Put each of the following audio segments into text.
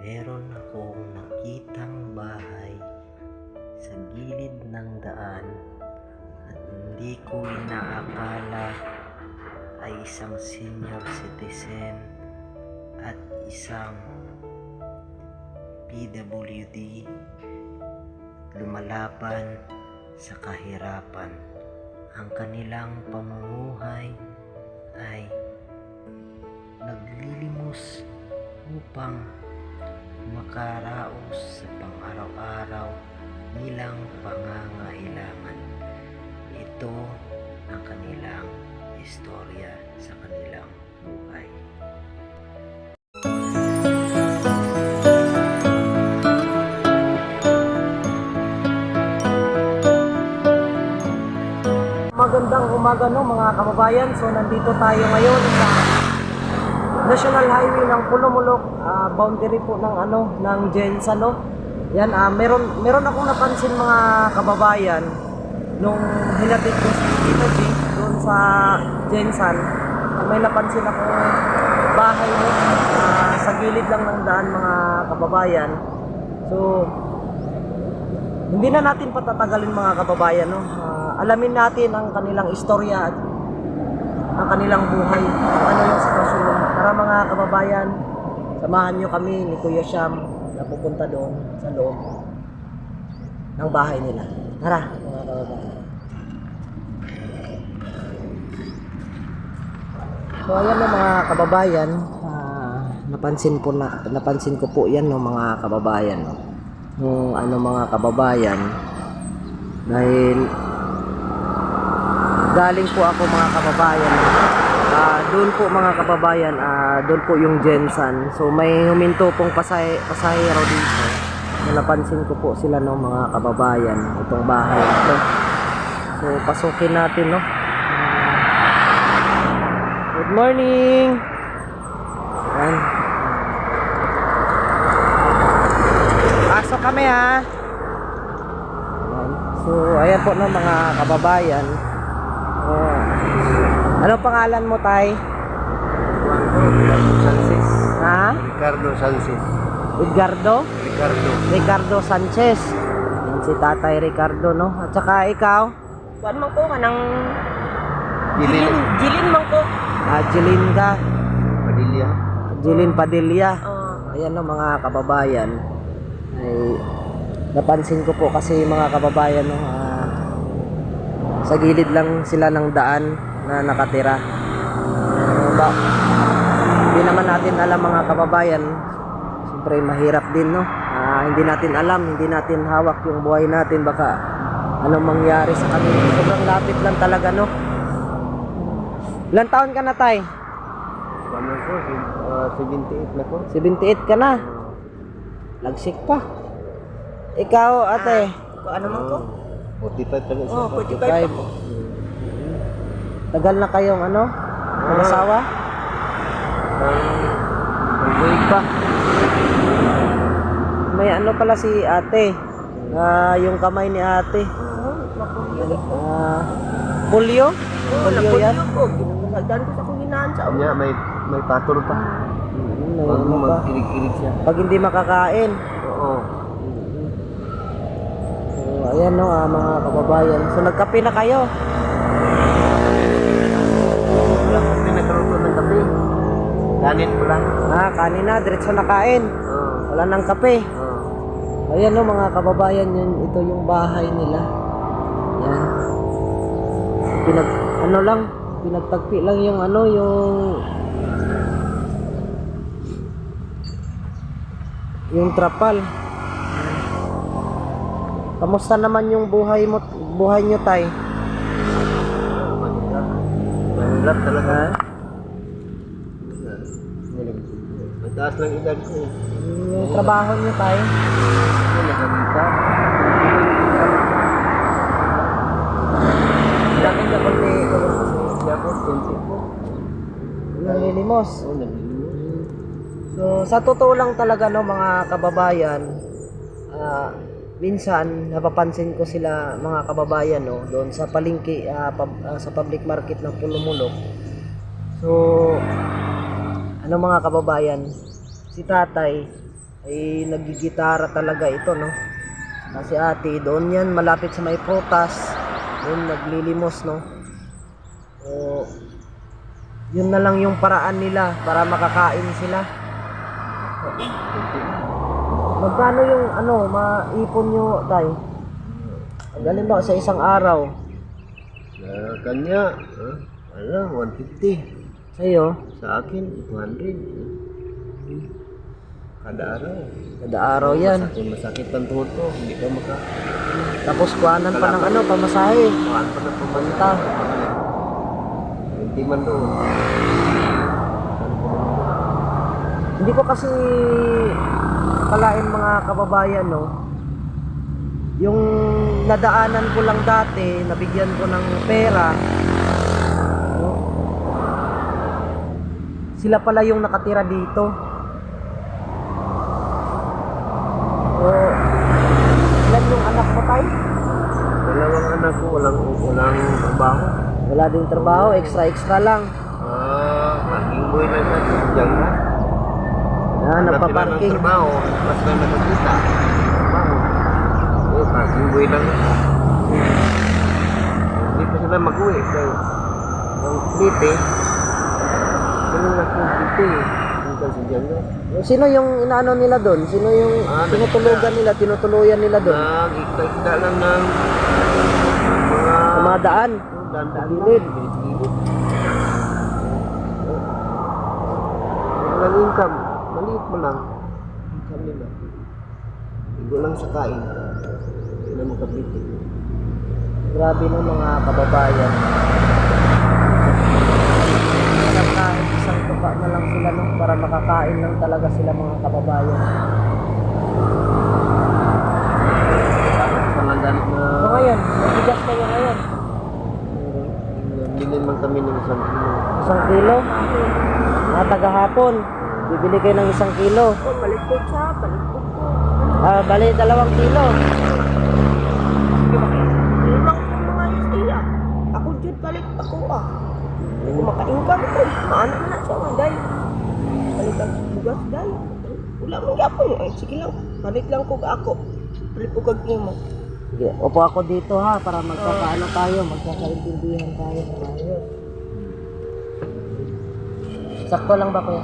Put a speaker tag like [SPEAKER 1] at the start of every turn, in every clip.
[SPEAKER 1] Meron akong nakitang bahay sa gilid ng daan at hindi ko inaakala ay isang senior citizen at isang PWD lumalaban sa kahirapan. Ang kanilang pamumuhay ay naglilimos upang makaraos sa pang-araw-araw nilang pangangailangan. Ito ang kanilang istorya sa kanilang buhay.
[SPEAKER 2] Magandang umaga mga kababayan. So nandito tayo ngayon sa National Highway ng Pulumulok, boundary po ng Jensan, no. Yan, meron akong napansin mga kababayan nung hinatid ko si Tito G doon sa Jensan. May napansin akong bahay, no, sa gilid lang ng daan mga kababayan. So hindi na natin patatagalin mga kababayan, no. Alamin natin ang kanilang istorya at ang kanilang buhay, ano yung sitwasyon. Para mga kababayan, samahan nyo kami ni Kuya Syam na pupunta doon sa loob ng bahay nila. Tara mga kababayan. So ayan na mga kababayan, napansin ko po yan no mga kababayan, no. Nung mga kababayan, dahil galing po ako mga kababayan, doon po mga kababayan, doon po yung Jensan. So may huminto pong pasahero dito. Napansin ko po sila no mga kababayan, itong bahay ito. So pasukin natin, no. Good morning. Ayan. Pasok kami ha. Ayan. So ayan po no mga kababayan. Ano pangalan mo, tay?
[SPEAKER 1] Ricardo Sanchez.
[SPEAKER 2] Ha?
[SPEAKER 1] Ricardo Sanchez.
[SPEAKER 2] Ricardo Sanchez. Yan si Tatay Ricardo, no? At saka ikaw?
[SPEAKER 3] Kuan man ko kanang
[SPEAKER 1] Jilin
[SPEAKER 3] man ko.
[SPEAKER 2] Jilin ka.
[SPEAKER 1] Padilla.
[SPEAKER 2] Jilin Padilla. Ayan no mga kababayan. Ay napansin ko po kasi mga kababayan, no, sa gilid lang sila ng daan na nakatira. Hindi naman natin alam mga kababayan. Siyempre mahirap din, no. Hindi natin alam, hindi natin hawak yung buhay natin. Baka anong mangyari sa kanila. Sobrang lapit lang talaga, no. Ilang taon ka na, tay?
[SPEAKER 1] Ano ko? 78 na ko.
[SPEAKER 2] 78 ka na. Lagsik pa. Ikaw, ate?
[SPEAKER 3] Ano man ko?
[SPEAKER 1] 45 pa na siya.
[SPEAKER 3] 45 ako.
[SPEAKER 2] Tagal na kayong mag-asawa?
[SPEAKER 1] Buhay pa.
[SPEAKER 2] May pala si ate. Yung kamay ni ate. Polio? Polio yan?
[SPEAKER 3] Ginagdagan ko sa kuhinaan sa
[SPEAKER 1] Kanya may patol pa. Huwag mo magkilig-kilig siya.
[SPEAKER 2] Pag hindi makakain.
[SPEAKER 1] Oo.
[SPEAKER 2] So ayan no mga kababayan. So nagkape na kayo?
[SPEAKER 1] Wala ko pinagkaroon ng kape. Kanin ko lang.
[SPEAKER 2] Kanin na, diretso na kain.
[SPEAKER 1] Oo.
[SPEAKER 2] Wala nang kape.
[SPEAKER 1] Oo.
[SPEAKER 2] Ayan no mga kababayan, ito yung bahay nila. Yan. Pinagtagpi lang yung yung trapal. Kamusta naman yung buhay nyo, tay?
[SPEAKER 1] Mahirap talaga. Mataas lang edad ko.
[SPEAKER 2] Yung trabaho nyo, tay?
[SPEAKER 1] Nakakita.
[SPEAKER 2] Daking na konti.
[SPEAKER 1] Siya po, 20 po.
[SPEAKER 2] Nalilimos.
[SPEAKER 1] Oo, nabili.
[SPEAKER 2] So, sa totoo lang talaga no mga kababayan, minsan napapansin ko sila mga kababayan no doon sa palengke, sa public market ng Pulumulok. So mga kababayan, si tatay ay nagigitara talaga ito, no? Kasi ate, doon yan, malapit sa may prutas, doon naglilimos, no? So, yun na lang yung paraan nila para makakain sila. Magkano yung maipon nyo, tay? Halimbawa sa isang araw.
[SPEAKER 1] Sa kanya, 150.
[SPEAKER 2] Sa'yo,
[SPEAKER 1] Sa akin, 200. Kada araw.
[SPEAKER 2] kada araw yan.
[SPEAKER 1] Masakit ang tuhod ko, hindi ka maka...
[SPEAKER 2] Tapos kuhanan pa ng pamasahe.
[SPEAKER 1] Kuhaan pa na
[SPEAKER 2] Panta.
[SPEAKER 1] Hindi man doon.
[SPEAKER 2] Hindi ko kasi kalain mga kababayan, no? Yung nadaanan ko lang dati, nabigyan ko ng pera, no? Sila pala yung nakatira dito. So, ilan yung anak mo, tay?
[SPEAKER 1] Dalawang anak ko, walang trabaho.
[SPEAKER 2] Wala din trabaho, extra lang.
[SPEAKER 1] Parking boy lang sa diyan ka.
[SPEAKER 2] Nagpa-parking.
[SPEAKER 1] Trabaho, mas na nakakita. Trabaho. Parking boy lang. Hindi pa sila mag-uwi. Kaya, ang plite, ganun na kung plite. Hanggang sa diyan ka.
[SPEAKER 2] Sino yung inaano nila doon? Sino yung tinutulugan nila, tinutuluyan nila doon?
[SPEAKER 1] Nagkita lang ng mga...
[SPEAKER 2] Dumadaan.
[SPEAKER 1] Dandan
[SPEAKER 2] Gilid.
[SPEAKER 1] Gilid. Walang income. Maliit mo lang. Income nila. Igo lang sa kain. Hindi na makapiti.
[SPEAKER 2] Grabe no mga kababayan. Alam na isang tupa na lang sila, no, para makakain lang talaga sila mga kababayan.
[SPEAKER 1] Pangandan na...
[SPEAKER 2] So ngayon, mabigas kayo ngayon.
[SPEAKER 1] Bili man kami ng 1 kilo.
[SPEAKER 2] 1 kilo? Tagahapon. Bibili kayo ng 1 kilo.
[SPEAKER 3] Palikpot siya, palikpot ko.
[SPEAKER 2] Bali 2 kilo.
[SPEAKER 3] Limang ko mga iya. Ako jud balik ako Hindi maka-income ko. Maano na siya, day. Balik ang bugas, day. Wala mong gapon. Ay, sige lang. Balik lang ko ako. Balik ko kag imo.
[SPEAKER 2] Sige, upo ako dito ha, para magkakaano tayo, magkakaintindihan tayo. Sakto lang ba kuya?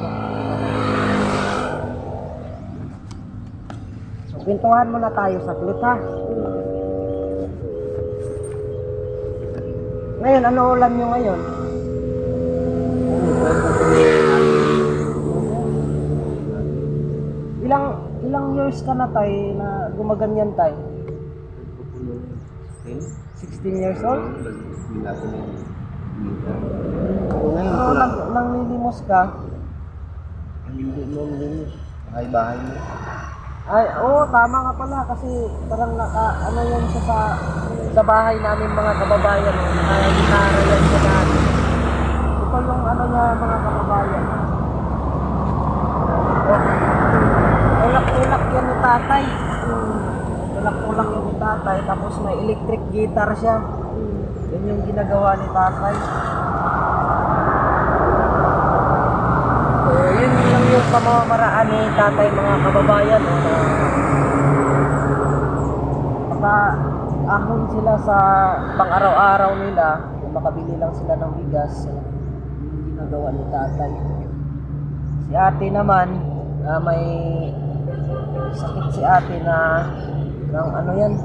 [SPEAKER 2] So, pintuhan muna tayo saglit ha. Ngayon, ano ulam nyo ngayon? Ilang years ka na tay na gumaganyan tay? 16 years old? So, nang nilimos ka?
[SPEAKER 1] Hindi mo din. Bahay-bahay mo.
[SPEAKER 2] Ay, oo, tama nga pala kasi parang ano yan siya sa bahay namin mga kababayan, gitara yan siya natin. Ito yung ano niya mga kababayan. Ulak-ulak yan ni tatay. Ulak-ulak yan ni tatay, tapos may electric guitar siya. Yun yung ginagawa ni tatay. So, yun lang yung pamamaraan ni tatay mga kababayan. Ahon sila sa pang-araw-araw nila, kung makabili lang sila ng bigas, yung ginagawa ni tatay. Si ate naman, may sakit si ate na ng ano yan,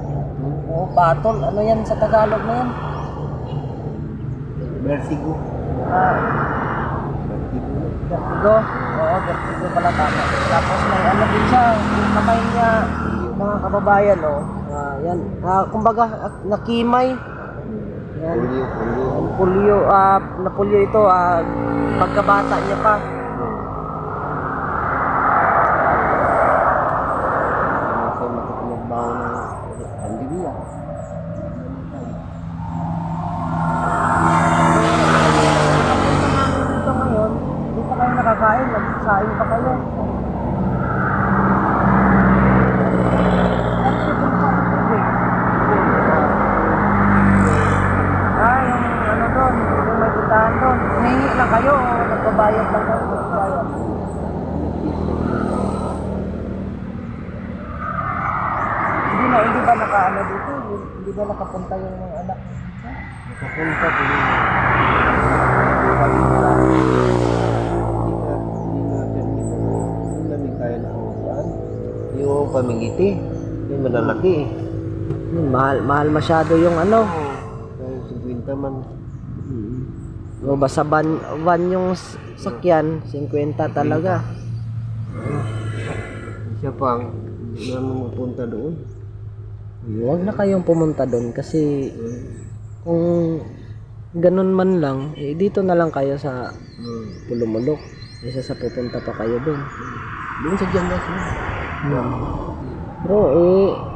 [SPEAKER 2] patol, ano yan sa Tagalog na yan?
[SPEAKER 1] Vertigo.
[SPEAKER 2] Vertigo? Oo, vertigo pala tama. Tapos may ano din siya, yung kamay niya, mga kababayan, no? Yan, kumbaga, nakimay. Yan.
[SPEAKER 1] Polio.
[SPEAKER 2] Napulyo ito, pagkabata niya pa.
[SPEAKER 1] Ako makapagbaw ng pandemya.
[SPEAKER 2] Dito ngayon, hindi pa kayo nakakain, nagsasain pa kayo. Yung ano doon, yung may butahan doon. Hingi lang kayo o nagbabayad lang kayo. nakaano dito? Hindi ba nakapunta yung mga anak?
[SPEAKER 1] Nakapunta ko yun. Hindi na permit. Hindi namin kaya na kawasan. Yung pamingiti, yung malalaki.
[SPEAKER 2] Mahal masyado yung ano.
[SPEAKER 1] Kaya 50 man.
[SPEAKER 2] O basta van yung sakyan, 50 talaga.
[SPEAKER 1] Siya pang, hindi naman mapunta doon.
[SPEAKER 2] Huwag na kayong pumunta doon kasi kung ganun man lang, eh, dito na lang kayo sa Pulumulok. Isa sa pupunta pa kayo doon.
[SPEAKER 1] Doon sa Jandas mo.
[SPEAKER 2] Bro,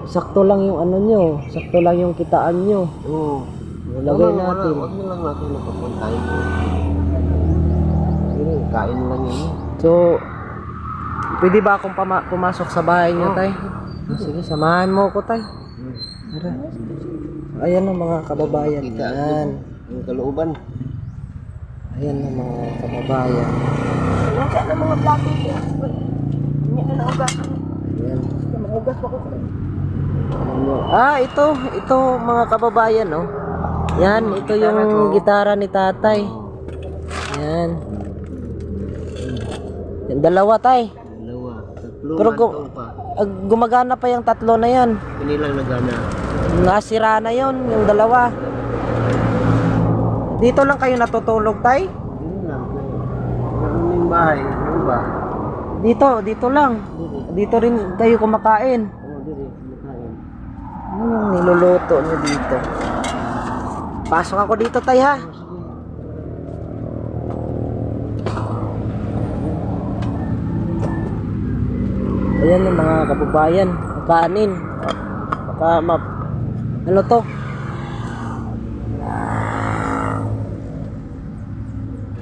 [SPEAKER 2] sakto lang yung ano nyo, sakto lang yung kitaan nyo.
[SPEAKER 1] Oo.
[SPEAKER 2] Ilagay natin.
[SPEAKER 1] Huwag na lang natin napapuntahin. Pero kain lang yun.
[SPEAKER 2] So, pwede ba akong pumasok sa bahay nyo,
[SPEAKER 1] Oh.
[SPEAKER 2] tay? Sige, samahan mo ko, tay. Tara. Ayan ang mga kababayan.
[SPEAKER 1] Kita
[SPEAKER 2] Ayan.
[SPEAKER 1] yung kalooban.
[SPEAKER 2] Ayan ang mga kababayan.
[SPEAKER 3] Ano siya ng mga vlogging niya? Hindi na naugas.
[SPEAKER 2] Ayan.
[SPEAKER 3] Naugas pa ko.
[SPEAKER 2] Ito mga kababayan, no? Yan, ito yung gitara ni tatay. Yan. Yan, dalawa, tay.
[SPEAKER 1] Dalawa. Tatlo.
[SPEAKER 2] Pero
[SPEAKER 1] pa.
[SPEAKER 2] gumagana pa yung tatlo na yan.
[SPEAKER 1] Kanilang nagana.
[SPEAKER 2] Nasira na yon yung dalawa. Dito lang kayo natutulog, tay?
[SPEAKER 1] Yun lang. Meron yung bahay. Ano ba?
[SPEAKER 2] Dito lang. Dito rin kayo kumakain.
[SPEAKER 1] Oo, dito. Kumakain.
[SPEAKER 2] Ano yung niluluto nyo dito? Pasok ako dito, tay, ha? Ayan yung mga kababayan. Kanin. Ano to?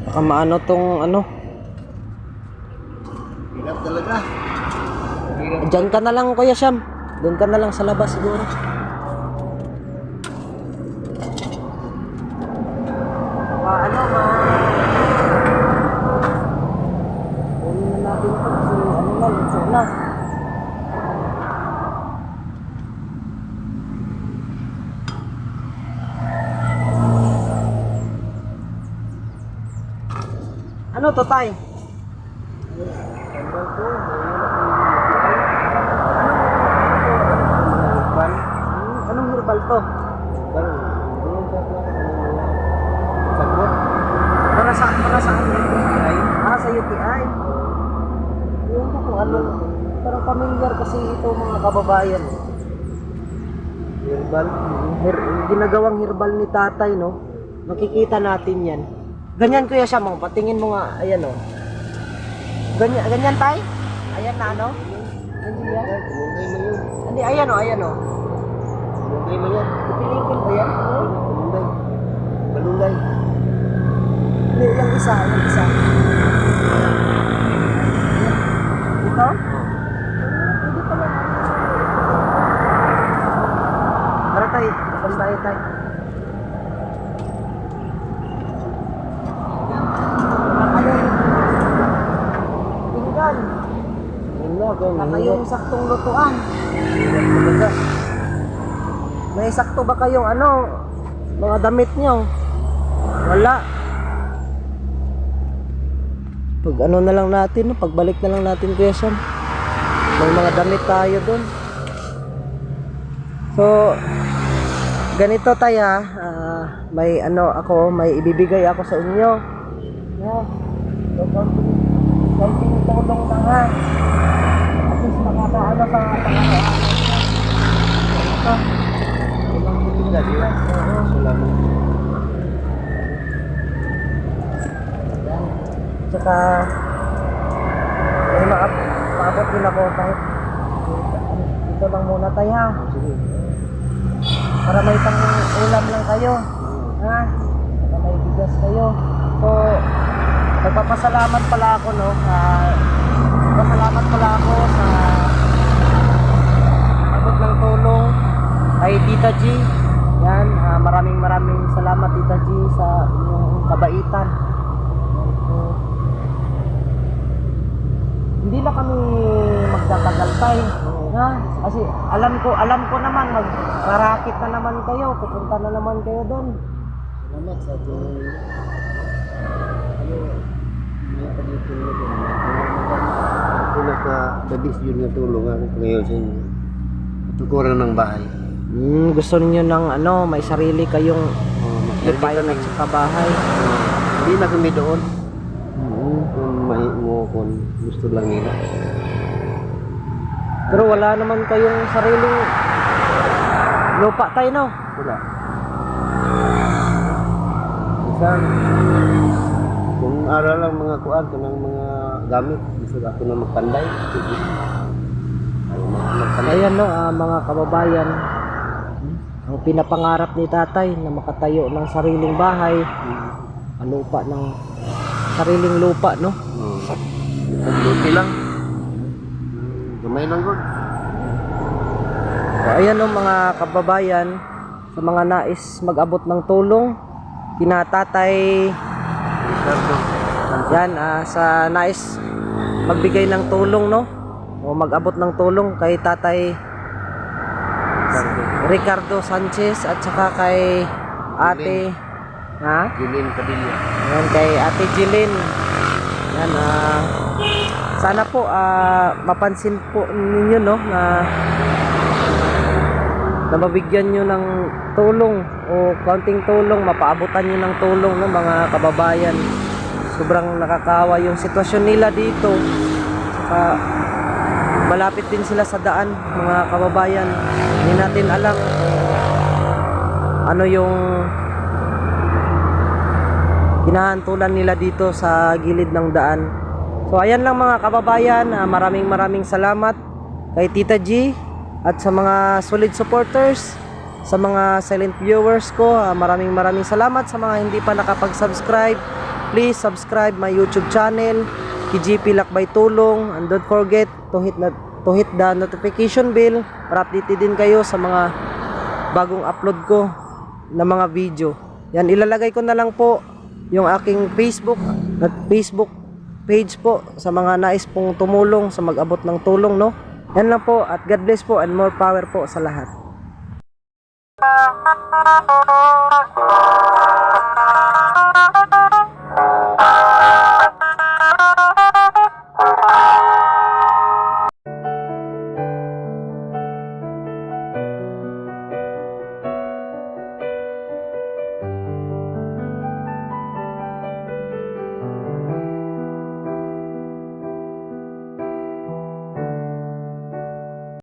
[SPEAKER 2] Baka maano tong ano.
[SPEAKER 1] Hirap talaga. Hirap.
[SPEAKER 2] Diyan ka na lang, Kuya Syam. Doon ka na lang sa labas siguro. Kunin na natin ito kasi ano na, luto na. Ano to, tay? Anong herbal to? Para saan yun? Sa UTI. Yun ko kung ano. Parang familiar kasi ito mga kababayan.
[SPEAKER 1] Herbal.
[SPEAKER 2] Ginagawang herbal ni tatay, no? Makikita natin yan. Ganyan, Kuya Syam, mo. Patingin mo nga. Ayan, no? Ganyan, tay? Ayan na, ano? Hindi yan?
[SPEAKER 1] Tumugay mo yun.
[SPEAKER 2] Hindi, ayan, no? Ayan, no?
[SPEAKER 1] Tumugay mo yan.
[SPEAKER 2] Ipilipin ba yan?
[SPEAKER 1] Balunday. Balunday.
[SPEAKER 2] Hindi, yung isa. Ito? Pwede pala. Tara, tay. Labas tayo, tay. Pinggan. Baka yung saktong lutuan. May sakto ba kayong ano, mga damit nyo? Wala. Pag ano na lang natin, pagbalik na lang natin, Kuya Syam. May mga damit tayo doon. So, ganito tayo, may ano ako, may ibibigay ako sa inyo. Yeah. So, konting tulong na nga. At least makakaano sa pangalaman. Ito.
[SPEAKER 1] Ilang butik na diba? Salamat.
[SPEAKER 2] Tsaka, may maabot din ako kahit dito lang muna tayo, ha?
[SPEAKER 1] Sige.
[SPEAKER 2] Para may pang ulam lang kayo, ha? Para may bigas kayo. So, nagpapasalamat pala ako, no? Nagpapasalamat pala ako sa abot ng tulong kay Tita G. Yan, maraming salamat, Tita G, sa inyong kabaitan. Hindi na kami magtatagal tayo. Ha? Kasi alam ko naman magkarakit na naman kayo, pupunta na naman kayo doon.
[SPEAKER 1] Salamat sa tulong. Ano, may pagtulong ko. Ako naka-dabis yun nga tulong ako ngayon sa inyo. Tukuran ng bahay.
[SPEAKER 2] Gusto niyo ng may sarili kayong lupain at saka bahay.
[SPEAKER 1] Hindi na kami doon. Kung kung gusto lang nila.
[SPEAKER 2] Pero wala naman kayong sariling lupa tayo, no?
[SPEAKER 1] Wala. Isang kung aral lang mga kuan kanang mga gamit, gusto ako na magpanday.
[SPEAKER 2] Ayan, no, mga kababayan, ang pinapangarap ni tatay na makatayo ng sariling bahay, lupa ng sariling lupa, no?
[SPEAKER 1] Pagluti lang. Gamay lang gud.
[SPEAKER 2] So, ayan, no, mga kababayan, sa mga nais mag-abot ng tulong, kina tatay, yan, sa nais magbigay ng tulong, no? O mag-abot ng tulong kay tatay Ricardo Sanchez at saka kay ate
[SPEAKER 1] Jilin Padilla.
[SPEAKER 2] yan, kay ate Jilin. Yan, sana po mapansin po ninyo, no, na mabigyan nyo ng tulong o kaunting tulong, mapaabutan nyo ng tulong, no, mga kababayan. Sobrang nakakawa yung sitwasyon nila dito. Saka malapit din sila sa daan, mga kababayan. Hindi natin alam ano yung hinahantulan nila dito sa gilid ng daan. So ayan lang mga kababayan, maraming salamat kay Tita G at sa mga solid supporters, sa mga silent viewers ko. Maraming salamat. Sa mga hindi pa nakapag-subscribe, please subscribe my YouTube channel, KGP Lakbay Tulong, and don't forget to hit the notification bell para updated din kayo sa mga bagong upload ko na mga video. Yan, ilalagay ko na lang po yung aking Facebook page po sa mga nais pong tumulong sa mag-abot ng tulong, no? Yan lang po, at God bless po and more power po sa lahat.